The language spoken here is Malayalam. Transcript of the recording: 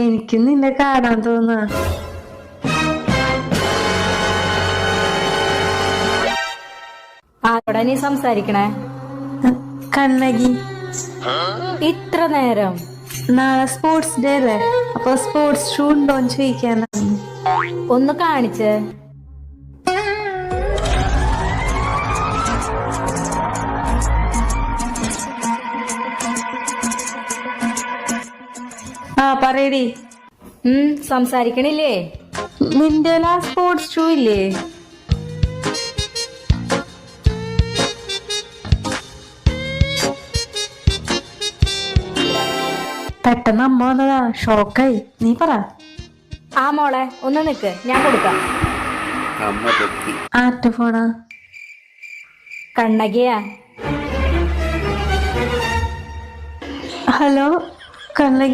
എനിക്ക് നിന്നെ കാണാൻ തോന്നാ. ആരോടാ നീ സംസാരിക്കണേ? കണ്ണകി. ഇത്ര നേരം? നാളെ സ്പോർട്സ് ഡേ അല്ലേ, അപ്പൊ സ്പോർട്സ് ഷൂ ഉണ്ടോന്ന് ചോദിക്കാനാണ്. ഒന്ന് കാണിച്ചേ. പറയടി. സംസാരിക്കണില്ലേ? നിന്റെ സ്പോർട്സ് ഷൂ ഇല്ലേ? പെട്ടെന്ന് അമ്മ വന്നതാ, ഷോക്കായി. നീ പറ. മോളെ ഒന്ന് നിക്ക്, ഞാൻ കൊടുക്കാം. ആറ്റ ഫോണാ? കണ്ണകിയാ. ഹലോ കണ്ണകി.